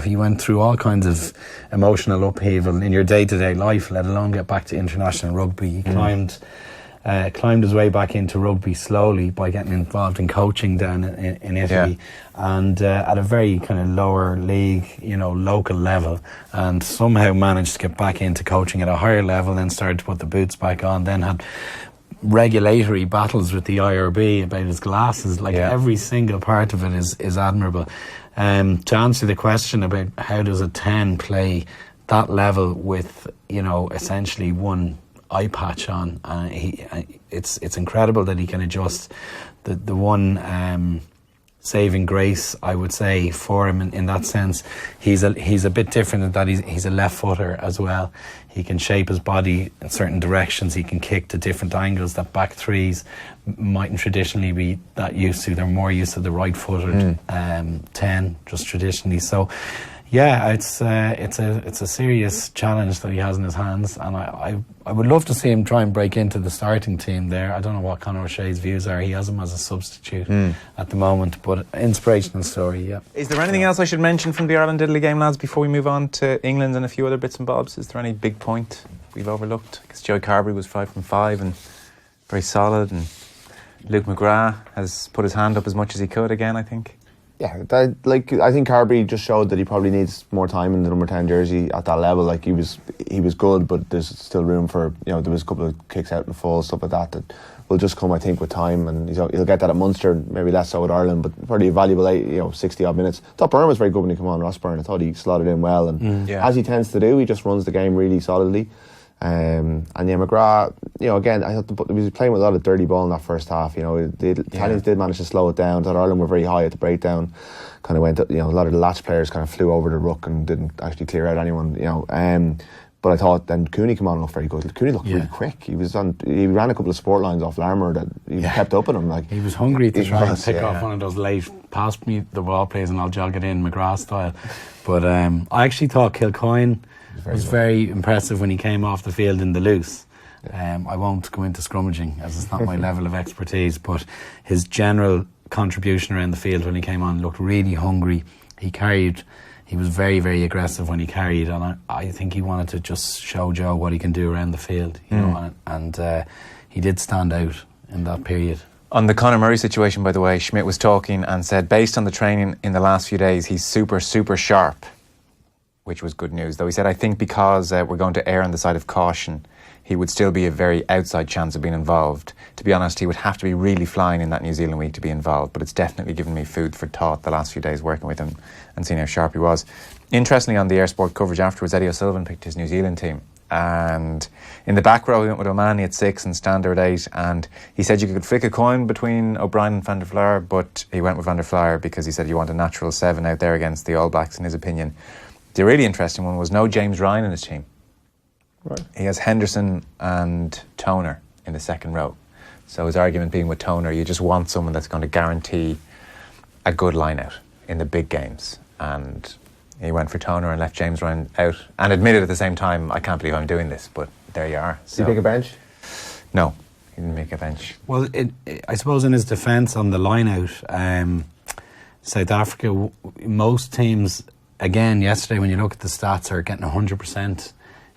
he went through all kinds of emotional upheaval in your day-to-day life, let alone get back to international rugby. He climbed his way back into rugby slowly by getting involved in coaching down in Italy, and at a very kind of lower league, you know, local level, and somehow managed to get back into coaching at a higher level, then started to put the boots back on, then had regulatory battles with the IRB about his glasses. Every single part of it is admirable. To answer the question about how does a 10 play that level with, you know, essentially one eye patch on, it's incredible that he can adjust. The one saving grace, I would say, for him in that sense, he's a bit different in that he's a left footer as well. He can shape his body in certain directions. He can kick to different angles that back threes mightn't traditionally be that used to. They're more used to the right-footed 10 just traditionally. So yeah, it's a serious challenge that he has in his hands, and I would love to see him try and break into the starting team there. I don't know what Conor O'Shea's views are. He has him as a substitute at the moment, but inspirational story, yeah. Is there anything else I should mention from the Ireland-Italy game, lads, before we move on to England and a few other bits and bobs? Is there any big point we've overlooked? I guess Joe Carberry was 5 from 5 and very solid, and Luke McGrath has put his hand up as much as he could again, I think. Yeah, I think Carberry just showed that he probably needs more time in the number 10 jersey at that level. Like, he was good, but there's still room for, you know, there was a couple of kicks out in the full, stuff like that will just come, I think, with time, and he'll get that at Munster, maybe less so at Ireland, but probably a valuable 60 odd minutes. I thought Byrne was very good when he came on, Ross Byrne. I thought he slotted in well, and as he tends to do, he just runs the game really solidly. And McGrath, you know, again, I thought he was playing with a lot of dirty ball in that first half. You know, the Italians did manage to slow it down. I thought Ireland were very high at the breakdown. Kind of went, you know, a lot of the latch players kind of flew over the ruck and didn't actually clear out anyone. You know, but I thought then Cooney came on and looked very good. Cooney looked really quick. He ran a couple of sport lines off Larmour that he kept up on him. Like, he was hungry to try and pick off one of those late pass me the ball plays and I'll jog it in McGrath style. But I actually thought Kilcoyne was very impressive when he came off the field in the loose. I won't go into scrummaging as it's not my level of expertise, but his general contribution around the field when he came on looked really hungry. He was very, very aggressive when he carried, and I think he wanted to just show Joe what he can do around the field, you know, and he did stand out in that period. On the Conor Murray situation, by the way, Schmidt was talking and said, based on the training in the last few days, he's super, super sharp, which was good news. Though he said, I think because we're going to err on the side of caution, he would still be a very outside chance of being involved. To be honest, he would have to be really flying in that New Zealand week to be involved, but it's definitely given me food for thought the last few days working with him and seeing how sharp he was. Interestingly, on the Air Sport coverage afterwards, Eddie O'Sullivan picked his New Zealand team, and in the back row he went with O'Mahony at 6 and Stander at 8, and he said you could flick a coin between O'Brien and Van der Fleur, but he went with Van der Fleur because he said you want a natural 7 out there against the All Blacks, in his opinion. The really interesting one was no James Ryan in his team. Right. He has Henderson and Toner in the second row. So his argument being with Toner, you just want someone that's going to guarantee a good line out in the big games. And he went for Toner and left James Ryan out, and admitted at the same time, I can't believe I'm doing this, but there you are. Did he pick a bench? No, he didn't make a bench. Well, I suppose in his defence on the line out, South Africa, most teams, again, yesterday when you look at the stats, are getting 100%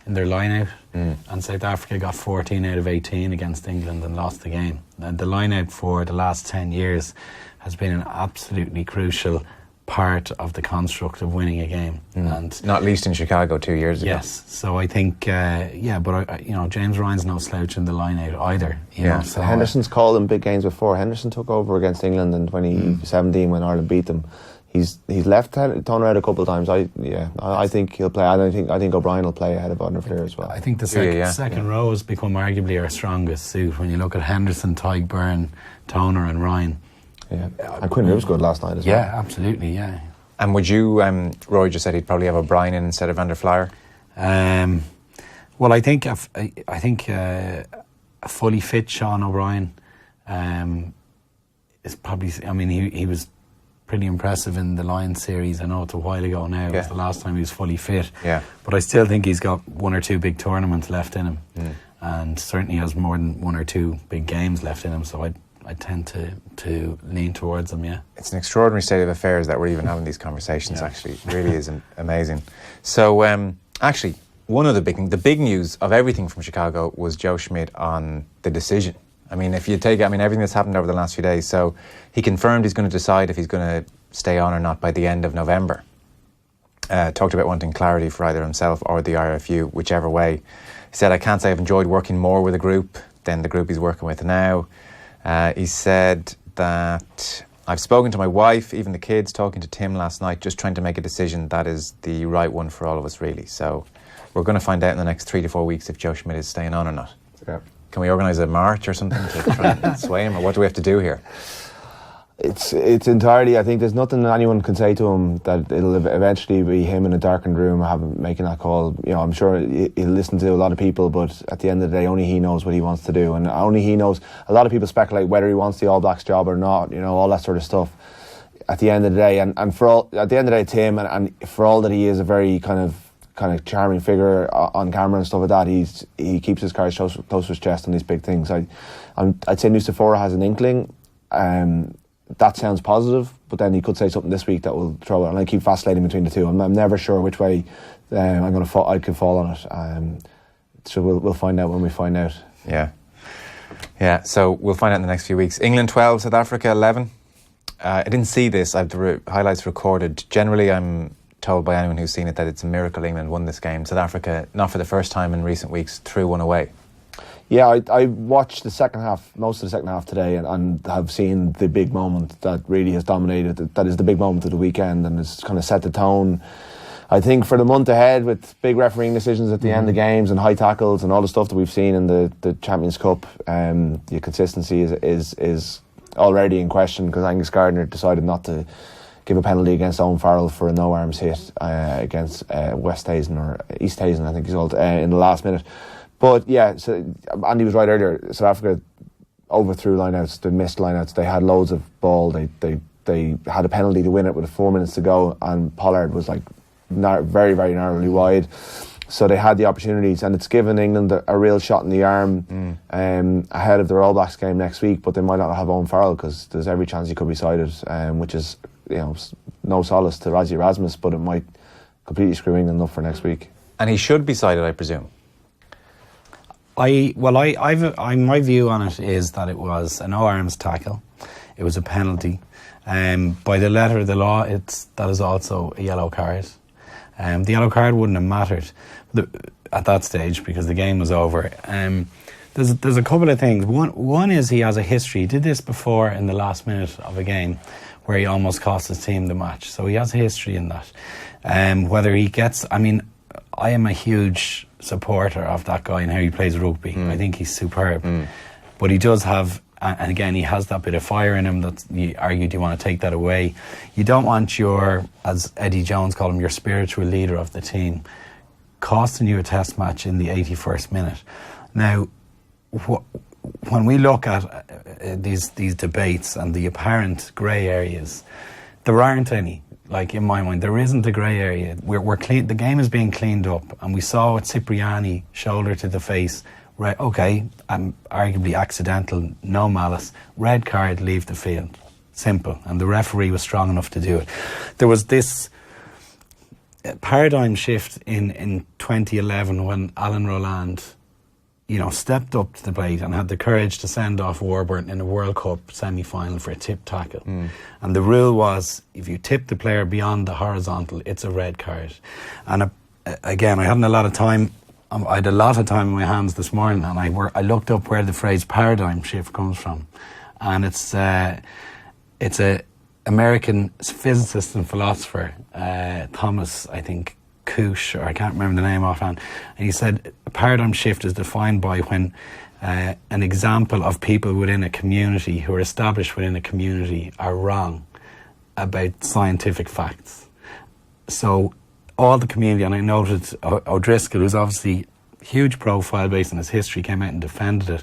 in their line out, and South Africa got 14 out of 18 against England and lost the game. And the line out for the last 10 years has been an absolutely crucial part of the construct of winning a game, and not least in Chicago 2 years ago. Yes, so I think but you know, James Ryan's no slouch in the line out either. You know, so Henderson's called in big games before. Henderson took over against England in 2017 when Ireland beat them. He's left Toner out a couple of times. I think he'll play. I think O'Brien will play ahead of Van der Fleur as well. I think the second row has become arguably our strongest suit when you look at Henderson, Tyke, Byrne, Toner and Ryan. Yeah, and Quinn was good last night as well. Yeah, absolutely, yeah. And would you, Roy just said he'd probably have O'Brien in instead of Van der Flyer? Well, I think a fully fit Sean O'Brien is probably. I mean, he was pretty impressive in the Lions series. I know it's a while ago now. It was the last time he was fully fit. Yeah. But I still think he's got one or two big tournaments left in him, and certainly has more than one or two big games left in him. So I tend to lean towards him. Yeah. It's an extraordinary state of affairs that we're even having these conversations. Actually, it really is amazing. So actually, one of the big news of everything from Chicago was Joe Schmidt on the decision. I mean, if you take, everything that's happened over the last few days. So he confirmed he's going to decide if he's going to stay on or not by the end of November. Talked about wanting clarity for either himself or the RFU, whichever way. He said, I can't say I've enjoyed working more with a group than the group he's working with now. He said that I've spoken to my wife, even the kids, talking to Tim last night, just trying to make a decision that is the right one for all of us, really. So we're going to find out in the next 3 to 4 weeks if Joe Schmidt is staying on or not. Yeah. Can we organise a march or something to try and sway him, or what do we have to do here? It's entirely. I think there's nothing that anyone can say to him that it'll eventually be him in a darkened room making that call. You know, I'm sure he'll listen to a lot of people, but at the end of the day, only he knows what he wants to do, and only he knows. A lot of people speculate whether he wants the All Blacks job or not. You know, all that sort of stuff. At the end of the day, and at the end of the day, Tim, and for all that he is a very kind of charming figure on camera and stuff like that, he keeps his cards close to his chest on these big things. I'd say Nusafora has an inkling. That sounds positive, but then he could say something this week that will throw it, and I keep vacillating between the two. I'm never sure which way I could fall on it. So we'll find out when we find out. Yeah. So we'll find out in the next few weeks. England 12, South Africa 11. I didn't see this. I've the highlights recorded. Generally, I'm told by anyone who's seen it that it's a miracle England won this game. South Africa, not for the first time in recent weeks, threw one away. Yeah, I watched the second half, most of the second half today, and have seen the big moment that really has dominated. That is the big moment of the weekend, and has kind of set the tone, I think, for the month ahead, with big refereeing decisions at the end of games and high tackles and all the stuff that we've seen in the Champions Cup. The consistency is already in question, because Angus Gardner decided not to give a penalty against Owen Farrell for a no-arms hit against West Hazen, or East Hazen, I think he's called, in the last minute. But yeah, so Andy was right earlier. South Africa overthrew lineouts, they missed lineouts, they had loads of ball, they had a penalty to win it with 4 minutes to go, and Pollard was like very, very narrowly wide. So they had the opportunities, and it's given England a real shot in the arm ahead of their All Blacks game next week. But they might not have Owen Farrell, because there's every chance he could be cited, which is, you know, no solace to Rassie Erasmus, but it might completely screw England up for next week. And he should be cited, I presume. My view on it is that it was a no-arms tackle. It was a penalty. By the letter of the law, that is also a yellow card. The yellow card wouldn't have mattered at that stage, because the game was over. There's a couple of things. One is he has a history. He did this before in the last minute of a game, where he almost cost his team the match. So he has a history in that. Whether he gets... I mean, I am a huge supporter of that guy and how he plays rugby. I think he's superb. But he does have... And again, he has that bit of fire in him that you argued you want to take that away. You don't want your, as Eddie Jones called him, your spiritual leader of the team costing you a test match in the 81st minute. Now, when we look at these debates and the apparent grey areas, there aren't any. Like, in my mind, there isn't a grey area. We're clean. The game is being cleaned up, and we saw with Cipriani, shoulder to the face. Right, okay, arguably accidental, no malice. Red card, leave the field. Simple. And the referee was strong enough to do it. There was this paradigm shift in 2011 when Alan Rowland, stepped up to the plate and had the courage to send off Warburton in a World Cup semi-final for a tip tackle. And the rule was, if you tip the player beyond the horizontal, it's a red card. And again, I hadn't a lot of time. I had a lot of time in my hands this morning, and I looked up where the phrase paradigm shift comes from, and it's a American physicist and philosopher, Thomas, I think, Kush, or I can't remember the name offhand, and he said a paradigm shift is defined by when an example of people within a community who are established within a community are wrong about scientific facts. So all the community, and I noted O'Driscoll, who's obviously huge profile based on his history, came out and defended it.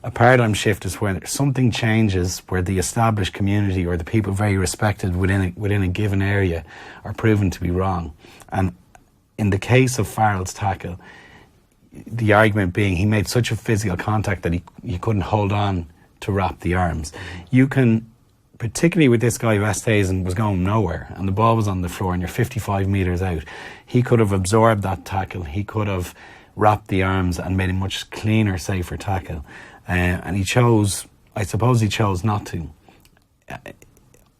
A paradigm shift is where something changes, where the established community or the people very respected within a given area are proven to be wrong. And in the case of Farrell's tackle, the argument being he made such a physical contact that he couldn't hold on to wrap the arms. You can, particularly with this guy, Westhazen was going nowhere and the ball was on the floor and you're 55 metres out. He could have absorbed that tackle. He could have wrapped the arms and made a much cleaner, safer tackle. And he chose not to.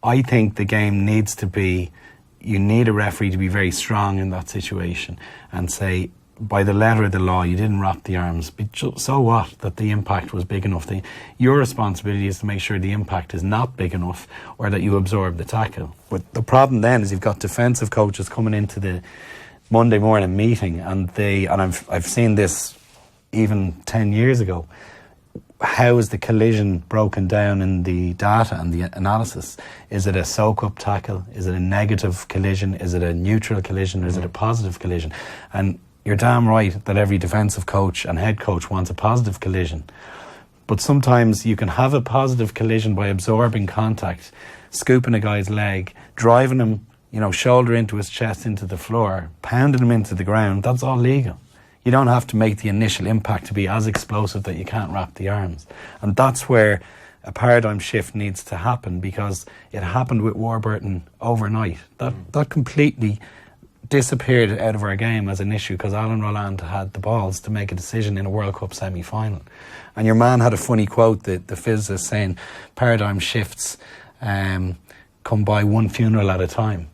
I think the game needs to be, you need a referee to be very strong in that situation and say, by the letter of the law, you didn't wrap the arms. But so what that the impact was big enough? Your responsibility is to make sure the impact is not big enough or that you absorb the tackle. But the problem then is you've got defensive coaches coming into the Monday morning meeting and I've seen this even 10 years ago. How is the collision broken down in the data and the analysis? Is it a soak-up tackle? Is it a negative collision? Is it a neutral collision? Or is it a positive collision? And you're damn right that every defensive coach and head coach wants a positive collision. But sometimes you can have a positive collision by absorbing contact, scooping a guy's leg, driving him, shoulder into his chest into the floor, pounding him into the ground. That's all legal. You don't have to make the initial impact to be as explosive that you can't wrap the arms. And that's where a paradigm shift needs to happen, because it happened with Warburton overnight. That completely disappeared out of our game as an issue because Alan Roland had the balls to make a decision in a World Cup semi-final. And your man had a funny quote, the physicist, saying paradigm shifts come by one funeral at a time.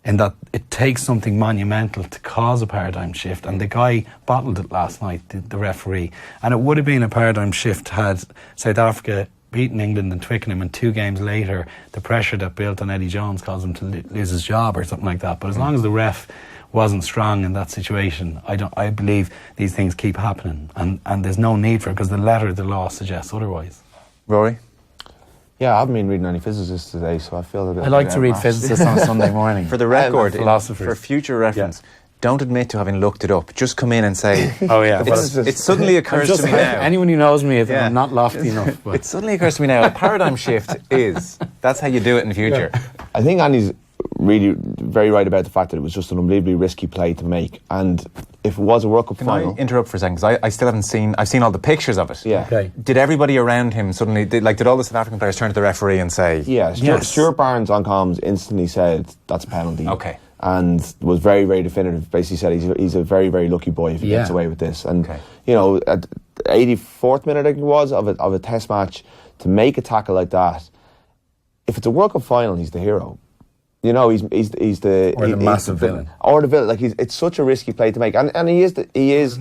In that it takes something monumental to cause a paradigm shift, and the guy bottled it last night, the referee. And it would have been a paradigm shift had South Africa beaten England and Twickenham, and 2 games later the pressure that built on Eddie Jones caused him to lose his job or something like that. But as long as the ref wasn't strong in that situation, I believe these things keep happening, and there's no need for it because the letter of the law suggests otherwise. Rory? Yeah, I haven't been reading any physicists today, so I feel a bit... I like to read physicists on a Sunday morning. For the record, philosophers. For future reference, don't admit to having looked it up. Just come in and say... Oh, yeah. It suddenly occurs to me now... Anyone who knows me, I'm not lofty enough. But. It suddenly occurs to me now, a paradigm shift is... That's how you do it in the future. Yeah. I think Andy's really very right about the fact that it was just an unbelievably risky play to make. And if it was a World Cup final... Can I interrupt for a second? Because I still haven't seen... I've seen all the pictures of it. Yeah. Okay. Did everybody around him suddenly... Did all the South African players turn to the referee and say... Yeah, Stuart Barnes on comms instantly said, that's a penalty. Okay. And was very, very definitive. Basically said he's a very, very lucky boy if he gets away with this. And, at the 84th minute, I think it was, of a test match, to make a tackle like that, if it's a World Cup final, he's the hero. He's the massive villain. Or the villain. It's such a risky play to make. And he is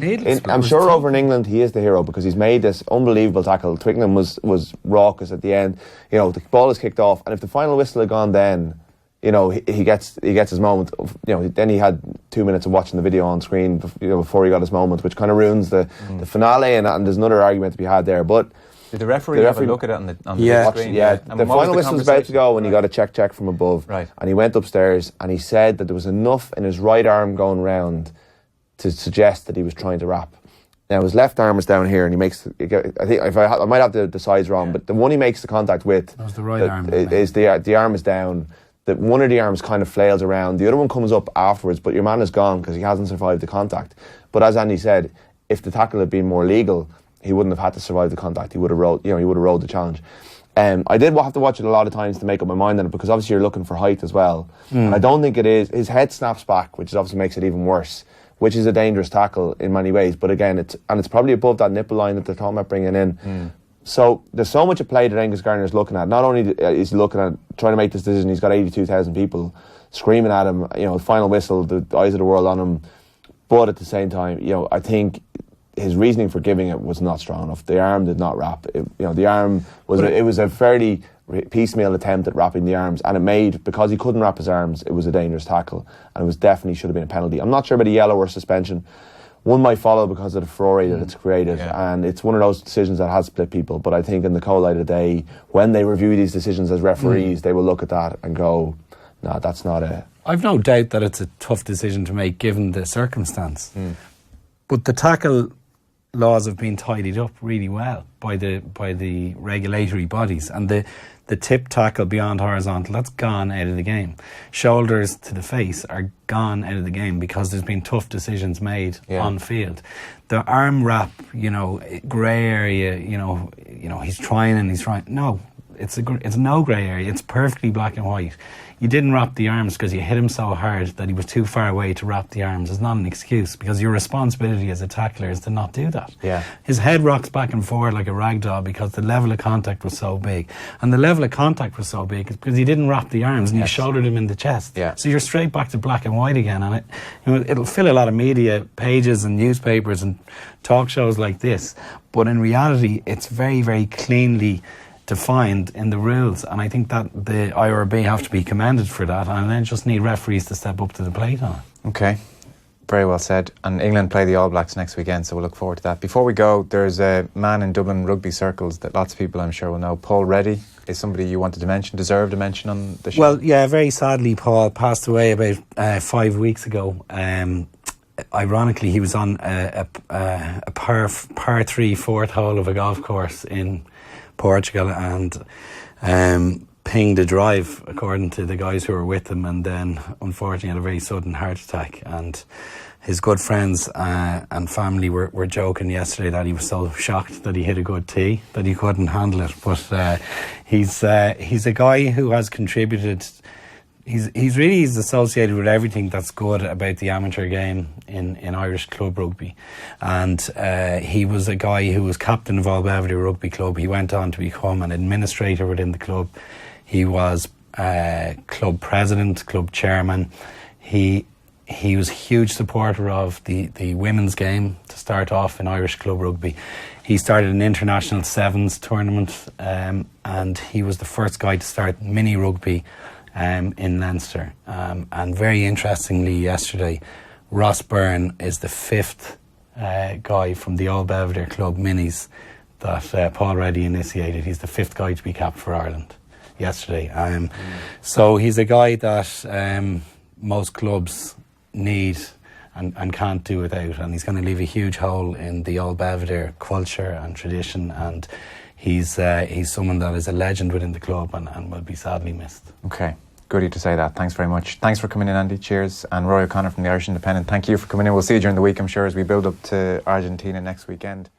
I'm sure over in England he is the hero because he's made this unbelievable tackle. Twickenham was raucous at the end. The ball is kicked off, and if the final whistle had gone then, he gets his moment. Then he had 2 minutes of watching the video on screen before he got his moment, which kind of ruins the finale, and there's another argument to be had there. But did the referee have a look at it on the screen? Yeah. The final whistle was about to go when he got a check from above. Right. And he went upstairs and he said that there was enough in his right arm going round to suggest that he was trying to wrap. Now his left arm is down here, and he makes... I think I might have the sides wrong, but the one he makes the contact with... That was the right arm. Is the arm is down. One of the arms kind of flails around. The other one comes up afterwards, but your man is gone because he hasn't survived the contact. But as Andy said, if the tackle had been more legal, he wouldn't have had to survive the contact. He would have rolled the challenge. I did have to watch it a lot of times to make up my mind on it because obviously you're looking for height as well. And I don't think it is. His head snaps back, which obviously makes it even worse, which is a dangerous tackle in many ways. But again, it's probably above that nipple line that they're talking about bringing in. So there's so much at play that Angus Gardner's looking at. Not only is he looking at trying to make this decision, he's got 82,000 people screaming at him, final whistle, the eyes of the world on him. But at the same time, I think his reasoning for giving it was not strong enough. The arm did not wrap. The arm was it was a fairly piecemeal attempt at wrapping the arms, and it made, because he couldn't wrap his arms, it was a dangerous tackle, and it was definitely should have been a penalty. I'm not sure about a yellow or suspension. One might follow because of the furore that it's created, and it's one of those decisions that has split people. But I think in the cold light of day, when they review these decisions as referees, they will look at that and go, no, that's not a I've no doubt that it's a tough decision to make given the circumstance. But the tackle laws have been tidied up really well by the regulatory bodies, and the tip tackle beyond horizontal, that's gone out of the game. Shoulders to the face are gone out of the game because there's been tough decisions made on field. The arm wrap, grey area, he's trying and he's trying. No, it's no grey area. It's perfectly black and white. You didn't wrap the arms because you hit him so hard that he was too far away to wrap the arms. It's not an excuse, because your responsibility as a tackler is to not do that. Yeah. His head rocks back and forth like a rag doll because the level of contact was so big. And the level of contact was so big because he didn't wrap the arms and you shouldered him in the chest. Yeah. So you're straight back to black and white again. And it'll fill a lot of media pages and newspapers and talk shows like this. But in reality, it's very, very cleanly defined in the rules, and I think that the IRB have to be commended for that, and then just need referees to step up to the plate on it. Okay, very well said. And England play the All Blacks next weekend, so we'll look forward to that. Before we go, there's a man in Dublin rugby circles that lots of people I'm sure will know. Paul Reddy is somebody you wanted to mention, deserved a mention on the show. Well, yeah, very sadly Paul passed away about 5 weeks ago. Ironically, he was on a par 3 fourth hole of a golf course in Portugal and pinged a drive, according to the guys who were with him, and then unfortunately had a very sudden heart attack. And his good friends and family were joking yesterday that he was so shocked that he hit a good tee that he couldn't handle it. But he's a guy who has contributed. He's associated with everything that's good about the amateur game in Irish club rugby, and he was a guy who was captain of All Belvedere Rugby Club. He went on to become an administrator within the club. He was club president, club chairman. He was a huge supporter of the women's game to start off in Irish club rugby. He started an international sevens tournament, and he was the first guy to start mini rugby in Leinster. And very interestingly, yesterday, Ross Byrne is the 5th guy from the All Belvedere Club Minis that Paul Reddy initiated. He's the 5th guy to be capped for Ireland yesterday. So he's a guy that most clubs need and can't do without, and he's going to leave a huge hole in the All Belvedere culture and tradition, and he's someone that is a legend within the club and will be sadly missed. Okay, goody to say that. Thanks very much. Thanks for coming in, Andy. Cheers. And Roy O'Connor from the Irish Independent, thank you for coming in. We'll see you during the week, I'm sure, as we build up to Argentina next weekend.